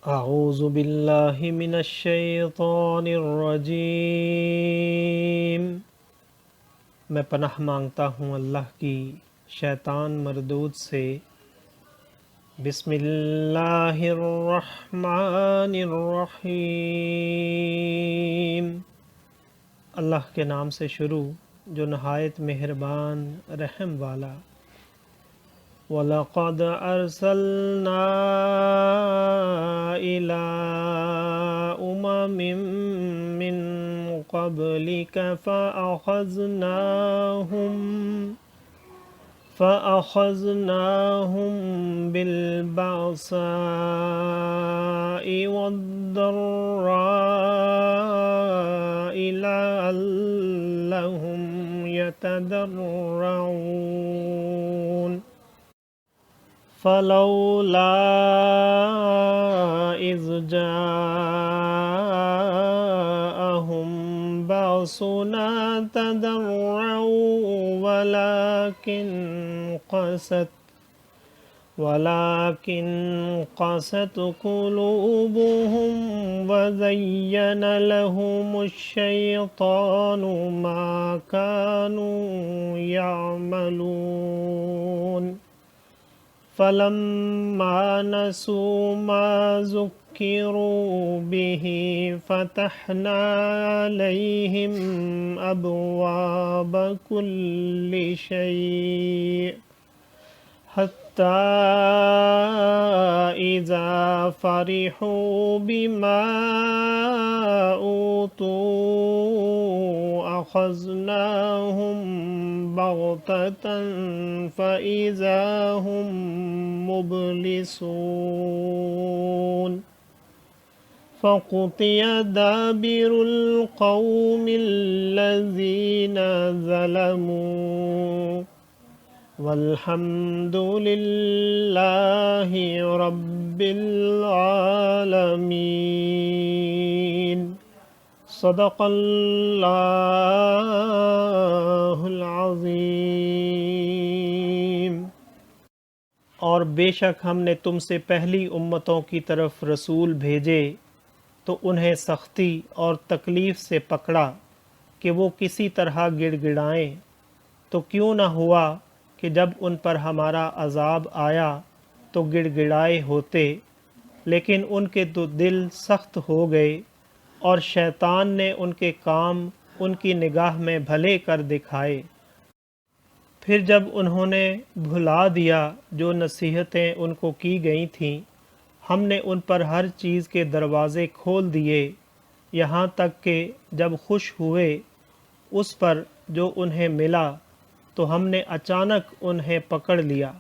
اعوذ باللہ من الشیطان الرجیم، میں پناہ مانگتا ہوں اللہ کی شیطان مردود سے۔ بسم اللہ الرحمن الرحیم، اللہ کے نام سے شروع جو نہایت مہربان رحم والا۔ وَلَقَدْ أَرْسَلْنَا إِلَىٰ أُمَمٍ مِّن قَبْلِكَ فَأَخَذْنَاهُم بِالْبَأْسَاءِ وَالضَّرَّاءِ لَعَلَّهُمْ يَتَضَرَّعُونَ فَلَوْلَا إِذْ جَاءَهُم بَأْسُنَا تَضَرَّعُوا وَلَكِنْ قَسَتْ قُلُوبُهُمْ وَزَيَّنَ لَهُمُ الشَّيْطَانُ مَا كَانُوا يَعْمَلُونَ فَلَمَّا نَسُوا مَا ذُكِّرُوا بِهِ فَتَحْنَا عَلَيْهِمْ أَبْوَابَ كُلِّ شَيْءٍ حَتَّى إِذَا فَرِحُوا بِمَا أُوتُوا أَخَذْنَاهُم بَغْتَةً فَإِذَا هُم مُبْلِسُونَ فَقُطِعَ دَابِرُ الْقَوْمِ الَّذِينَ ظَلَمُوا وَالْحَمْدُ لِلَّهِ رَبِّ الْعَالَمِينَ۔ صدق اللہ العظیم۔ اور بے شک ہم نے تم سے پہلی امتوں کی طرف رسول بھیجے تو انہیں سختی اور تکلیف سے پکڑا کہ وہ کسی طرح گڑ گڑائیں، تو کیوں نہ ہوا کہ جب ان پر ہمارا عذاب آیا تو گڑ گڑائے ہوتے، لیکن ان کے تو دل سخت ہو گئے اور شیطان نے ان کے کام ان کی نگاہ میں بھلے کر دکھائے۔ پھر جب انہوں نے بھلا دیا جو نصیحتیں ان کو کی گئی تھیں، ہم نے ان پر ہر چیز کے دروازے کھول دیے، یہاں تک کہ جب خوش ہوئے اس پر جو انہیں ملا تو ہم نے اچانک انہیں پکڑ لیا،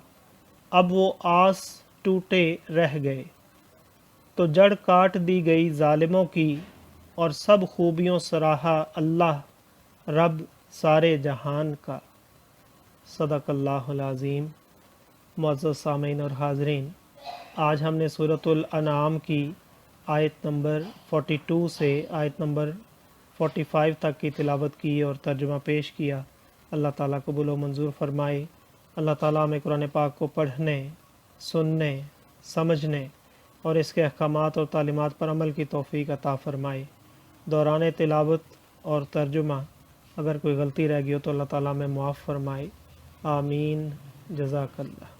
اب وہ آس ٹوٹے رہ گئے۔ تو جڑ کاٹ دی گئی ظالموں کی، اور سب خوبیوں سراہا اللہ رب سارے جہان کا۔ صدق اللہ العظیم۔ معزز سامعین اور حاضرین، آج ہم نے سورۃ الانعام کی آیت نمبر 42 سے آیت نمبر 45 تک کی تلاوت کی اور ترجمہ پیش کیا۔ اللہ تعالیٰ قبول و منظور فرمائے۔ اللہ تعالیٰ ہمیں قرآن پاک کو پڑھنے، سننے، سمجھنے اور اس کے احکامات اور تعلیمات پر عمل کی توفیق عطا فرمائے۔ دوران تلاوت اور ترجمہ اگر کوئی غلطی رہ گئی ہو تو اللہ تعالیٰ ہمیں معاف فرمائے۔ آمین۔ جزاک اللہ۔